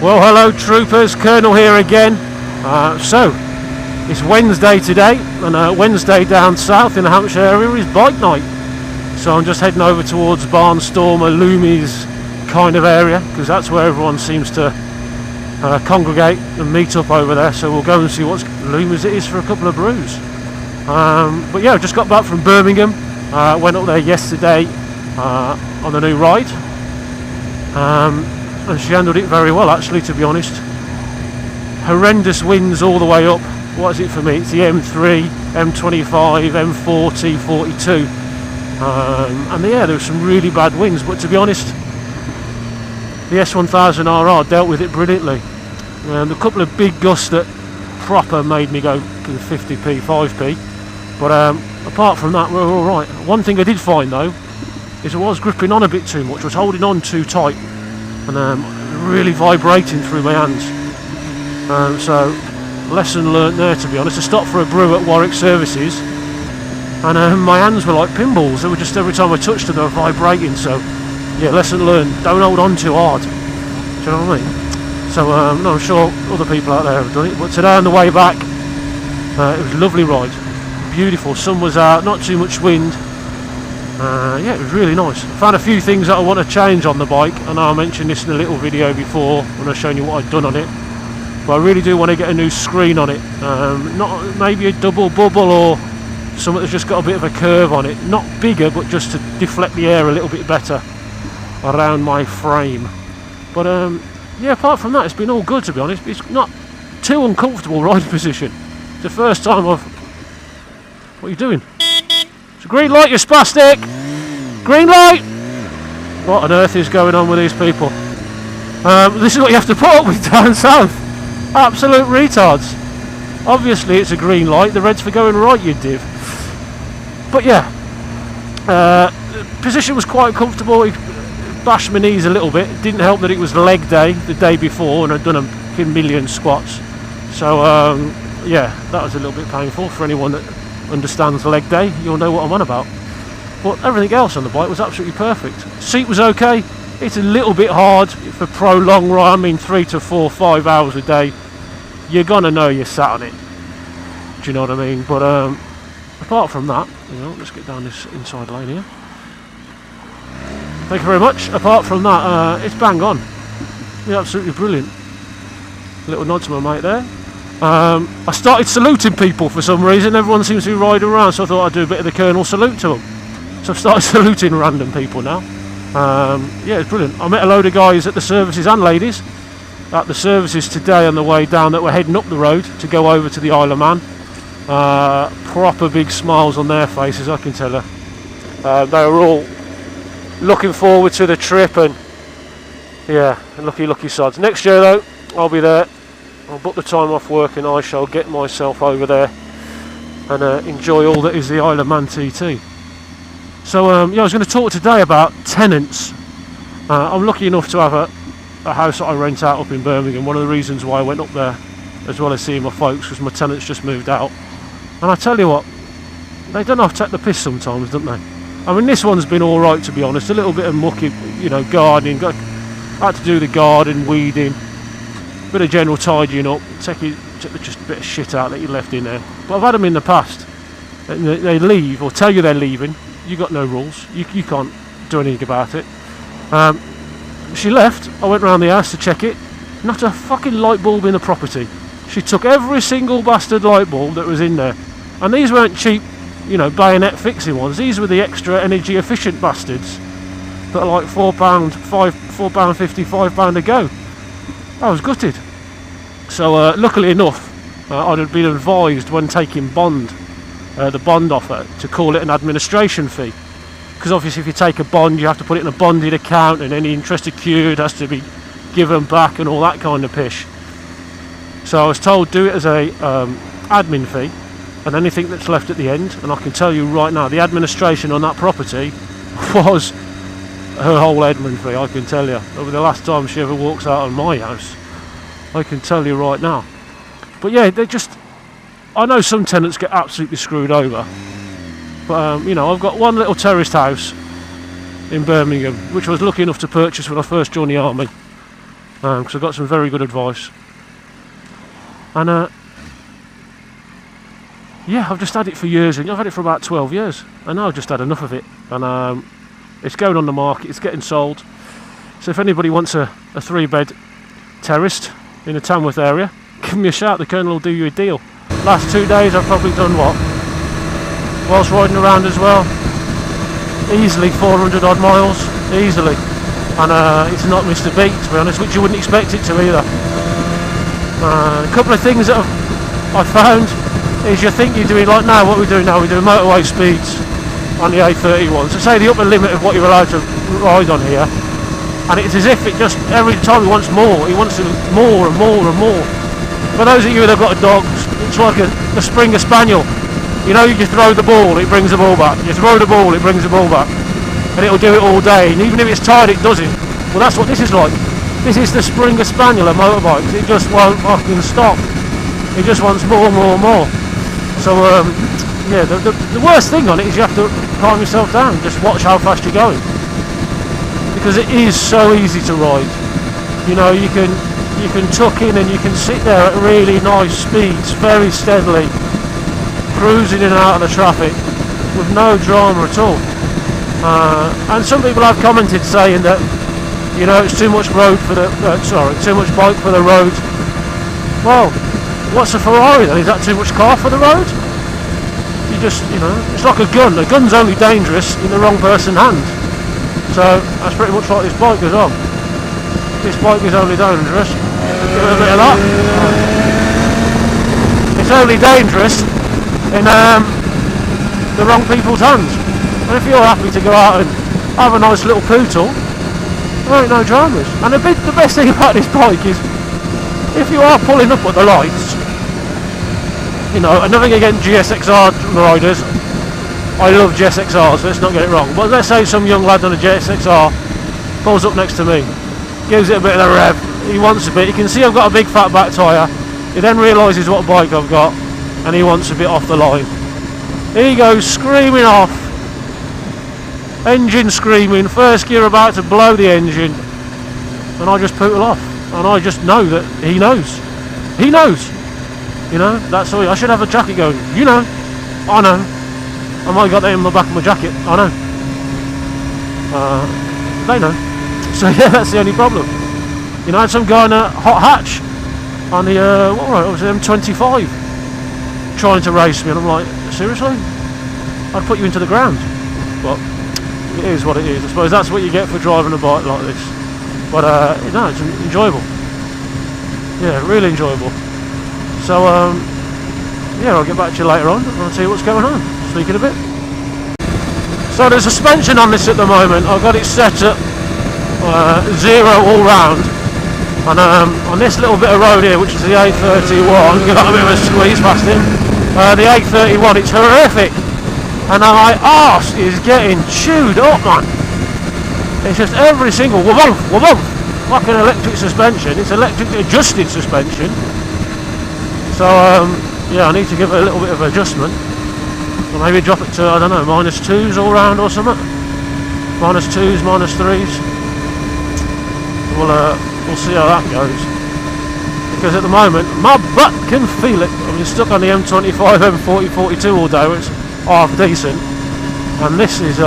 Well, hello troopers, Colonel here again. So, it's Wednesday today, and Wednesday down south in the Hampshire area is bike night. So I'm just heading over towards Barnstormer, Loomies kind of area, because that's where everyone seems to congregate and meet up over there. So we'll go and see what Loomies it is for a couple of brews. But yeah, I just got back from Birmingham. Went up there yesterday on the new ride. And she handled it very well, actually, to be honest. Horrendous winds all the way up. What is it for me? It's the M3, M25, M40, 42. And yeah, there were some really bad winds, but to be honest, the S1000RR dealt with it brilliantly. A couple of big gusts that proper made me go 50p, 5p. But apart from that, we're all right. One thing I did find, though, is I was gripping on a bit too much. I was holding on too tight. And really vibrating through my hands. So lesson learnt there, to be honest. I stopped for a brew at Warwick Services, and my hands were like pinballs. They were just, every time I touched them, they were vibrating. So yeah, lesson learned, don't hold on too hard. Do you know what I mean? So no, I'm sure other people out there have done it, but today on the way back, it was a lovely ride, beautiful, sun was out, not too much wind. Yeah, it was really nice. I found a few things that I want to change on the bike. I know I mentioned this in a little video before when I was showing you what I'd done on it, but I really do want to get a new screen on it. Not maybe a double bubble or something that's just got a bit of a curve on it, not bigger, but just to deflect the air a little bit better around my frame. But yeah, apart from that, it's been all good, to be honest. It's not too uncomfortable riding position. It's the first time I've... What are you doing? It's a green light, you spastic! Green light! What on earth is going on with these people? This is what you have to put up with down south. Absolute retards. Obviously it's a green light, the red's for going right, you div. But yeah, the position was quite comfortable. It bashed my knees a little bit. It didn't help that it was leg day the day before and I'd done a million squats. So yeah, that was a little bit painful for anyone that understands leg day. You'll know what I'm on about. But everything else on the bike was absolutely perfect. Seat was okay. It's a little bit hard for prolonged ride. I mean 3 to 4, 5 hours a day. You're gonna know you're sat on it. Do you know what I mean? But apart from that, you know, let's get down this inside lane here. Thank you very much. Apart from that, it's bang on. Yeah, absolutely brilliant. Little nod to my mate there. I started saluting people for some reason. Everyone seems to be riding around, so I thought I'd do a bit of the Colonel salute to them. So I've started saluting random people now. Yeah, it's brilliant. I met a load of guys at the services and ladies at the services today on the way down that were heading up the road to go over to the Isle of Man. Proper big smiles on their faces, I can tell you. They were all looking forward to the trip, and yeah, lucky sods. Next year though, I'll be there. I'll book the time off work and I shall get myself over there and enjoy all that is the Isle of Man TT. So yeah, I was going to talk today about tenants. I'm lucky enough to have a house that I rent out up in Birmingham. One of the reasons why I went up there, as well as seeing my folks, because my tenants just moved out. And I tell you what, they don't have to take the piss sometimes, don't they? I mean, this one's been alright, to be honest. A little bit of mucky, you know, gardening. Had to do the garden, weeding, bit of general tidying up, take just a bit of shit out that you left in there. But I've had them in the past. They leave or tell you they're leaving. You got no rules. You can't do anything about it. She left. I went round the house to check it. Not a fucking light bulb in the property. She took every single bastard light bulb that was in there. And these weren't cheap, you know, bayonet fixing ones. These were the extra energy efficient bastards that are like £4, £4.50, £5 a go. I was gutted. So luckily enough, I'd have been advised when taking the bond offer, to call it an administration fee, because obviously if you take a bond you have to put it in a bonded account and any interest accrued has to be given back and all that kind of pish. So I was told do it as a admin fee and anything that's left at the end, and I can tell you right now the administration on that property was her whole admin fee. I can tell you, over the last time she ever walks out of my house, I can tell you right now. But yeah, they just, I know some tenants get absolutely screwed over, But you know, I've got one little terraced house in Birmingham, which I was lucky enough to purchase when I first joined the army, because I got some very good advice. And yeah, I've just had it for years, and I've had it for about 12 years, and now I've just had enough of it. And it's going on the market, it's getting sold. So if anybody wants a 3-bed terraced in the Tamworth area, give me a shout, the Colonel will do you a deal. Last 2 days I've probably done what? Whilst riding around as well, easily 400 odd miles, easily. And it's not missed a beat, to be honest, which you wouldn't expect it to either. A couple of things that I've found is you think you're doing, like now, what we're doing now, we're doing motorway speeds on the A31. So say the upper limit of what you're allowed to ride on here, and it's as if it just, every time he wants more, he wants more and more and more. For those of you that have got a dog, it's like a Springer Spaniel. You know, you just throw the ball, it brings the ball back. You throw the ball, it brings the ball back. And it'll do it all day. And even if it's tired, it does it. Well, that's what this is like. This is the Springer Spaniel of motorbikes. It just won't fucking stop. It just wants more, more, more. So, yeah, the worst thing on it is you have to calm yourself down. Just watch how fast you're going. Because it is so easy to ride. You know, you can tuck in and you can sit there at really nice speeds, very steadily, cruising in and out of the traffic with no drama at all. And some people have commented saying that, you know, it's too much road for the too much bike for the road. Well, what's a Ferrari then? Is that too much car for the road? You know, it's like a gun. A gun's only dangerous in the wrong person's hand. So that's pretty much like this bike as well. This bike is only dangerous. Give it a bit of that. It's only dangerous in the wrong people's hands. And if you're happy to go out and have a nice little poodle, there ain't no dramas. And the best thing about this bike is, if you are pulling up at the lights, you know, and nothing against GSXR riders, I love GSXRs, let's not get it wrong, but let's say some young lad on a GSXR pulls up next to me, gives it a bit of the rev, he wants a bit, you can see I've got a big fat back tyre, he then realises what bike I've got, and he wants a bit off the line. He goes screaming off, engine screaming, first gear about to blow the engine, and I just poodle off, and I just know that he knows. He knows. You know, that's all. I should have a jacket going, you know, I know. I might have got that in the back of my jacket, I know. They know. So yeah, that's the only problem. You know, I had some guy in a hot hatch on the, what was it, M25, trying to race me, and I'm like, seriously? I'd put you into the ground. But it is what it is. I suppose that's what you get for driving a bike like this. But no, it's enjoyable. Yeah, really enjoyable. So yeah, I'll get back to you later on and I'll tell you what's going on. Speaking a bit. So there's suspension on this at the moment. I've got it set at 0 all round. And on this little bit of road here, which is the A31, you've got a bit of a squeeze past him. The A31, it's horrific. And my arse is getting chewed up, man. It's just every single woof, like an electric suspension. It's electric adjusted suspension. So yeah, I need to give it a little bit of adjustment. Or maybe drop it to, I don't know, -2s all round or something. -2s, -3s. We'll see how that goes. Because at the moment, my butt can feel it. I've been stuck on the M25, M40, 42 all day, which is half decent. And this is,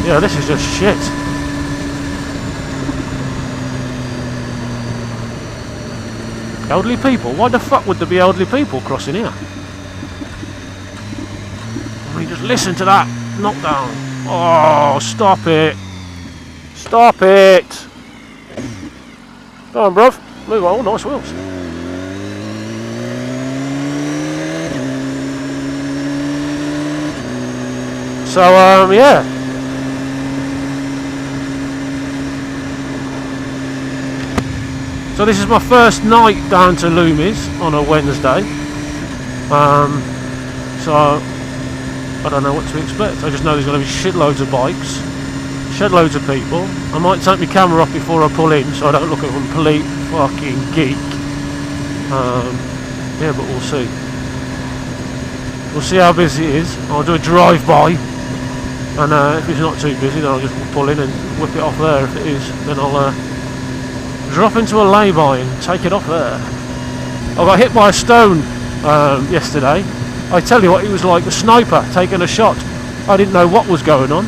yeah, this is just shit. Elderly people? Why the fuck would there be elderly people crossing here? I mean, just listen to that knockdown. Oh, stop it. Stop it. Go on, bruv. Move on. Oh, nice wheels. So, yeah. So this is my first night down to Loomies on a Wednesday. So I don't know what to expect. I just know there's going to be shitloads of bikes, shitloads of people. I might take my camera off before I pull in so I don't look a complete fucking geek. Yeah, but we'll see. We'll see how busy it is. I'll do a drive-by, and if it's not too busy, then I'll just pull in and whip it off there. If it is, then I'll drop into a lay-by and take it off there. I got hit by a stone yesterday. I tell you what, it was like a sniper taking a shot. I didn't know what was going on.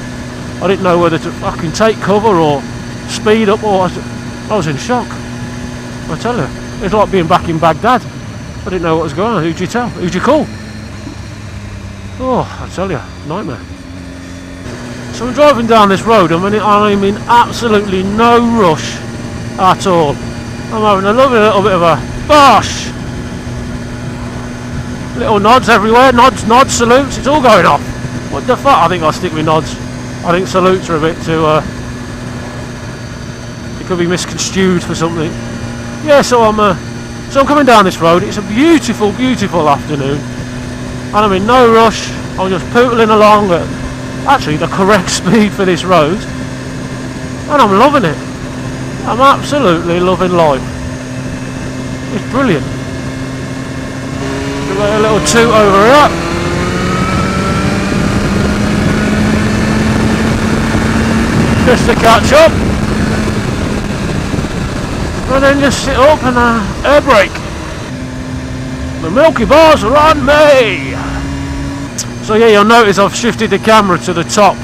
I didn't know whether to fucking take cover or speed up, or I was in shock. I tell you, it's like being back in Baghdad. I didn't know what was going on. Who'd you tell? Who'd you call? Oh, I tell you, nightmare. So I'm driving down this road. I'm in absolutely no rush at all. I'm having a lovely little bit of a bosh. Little nods everywhere. Nods, salutes. It's all going off. What the fuck? I think I'll stick with nods. I think salutes are a bit too. It could be misconstrued for something. Yeah. So I'm coming down this road. It's a beautiful, beautiful afternoon, and I'm in no rush. I'm just pootling along at actually the correct speed for this road, and I'm loving it. I'm absolutely loving life. It's brilliant. Give it a little toot over here. Just to catch up. And then just sit up and air brake. The Milky Bars are on me. So yeah, you'll notice I've shifted the camera to the top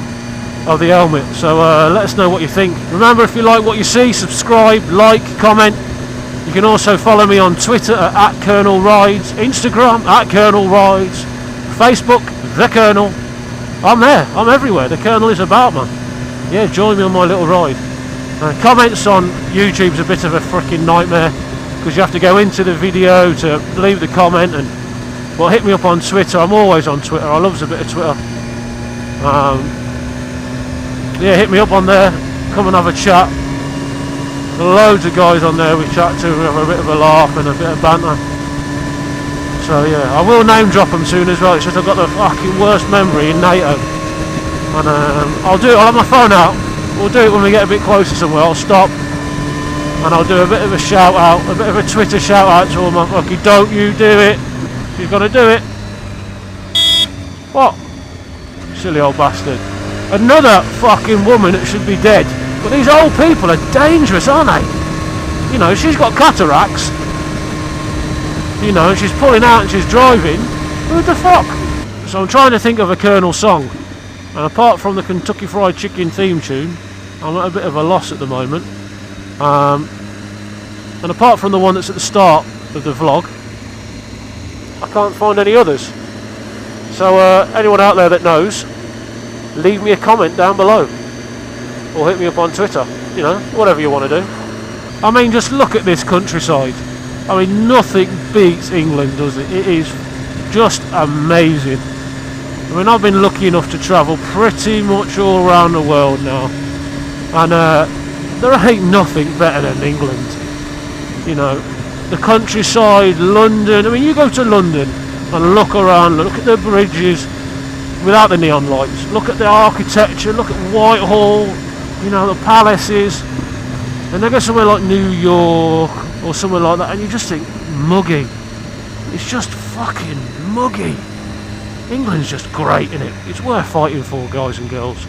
of the helmet. So let us know what you think. Remember, if you like what you see, subscribe, like, comment. You can also follow me on Twitter at Colonel Rides, Instagram at Colonel Rides, Facebook The Colonel. I'm there. I'm everywhere. The Colonel is about, man. Yeah, join me on my little ride. Comments on YouTube's a bit of a freaking nightmare because you have to go into the video to leave the comment. And well, hit me up on Twitter. I'm always on Twitter. I love a bit of Twitter. Yeah, hit me up on there. Come and have a chat. There are loads of guys on there we chat to. We have a bit of a laugh and a bit of banter. So yeah, I will name drop them soon as well. It's just I've got the fucking worst memory in NATO. And I'll do it. I'll have my phone out. We'll do it when we get a bit closer somewhere. I'll stop and I'll do a bit of a shout out, a bit of a Twitter shout out to all my fucking don't you do it. You've got to do it. What? Silly old bastard. Another fucking woman that should be dead. But these old people are dangerous, aren't they? You know, she's got cataracts. You know, and she's pulling out and she's driving. Who the fuck? So I'm trying to think of a Colonel song. And apart from the Kentucky Fried Chicken theme tune, I'm at a bit of a loss at the moment. And apart from the one that's at the start of the vlog, I can't find any others. So anyone out there that knows, leave me a comment down below. Or hit me up on Twitter. You know, whatever you want to do. I mean, just look at this countryside. I mean, nothing beats England, does it? It is just amazing. I mean, I've been lucky enough to travel pretty much all around the world now, and there ain't nothing better than England. You know, the countryside, London. I mean, you go to London and look around, look at the bridges without the neon lights, look at the architecture, look at Whitehall, you know, the palaces, and then go somewhere like New York or somewhere like that, and you just think, muggy. It's just fucking muggy. England's just great, isn't it? It's worth fighting for, guys and girls.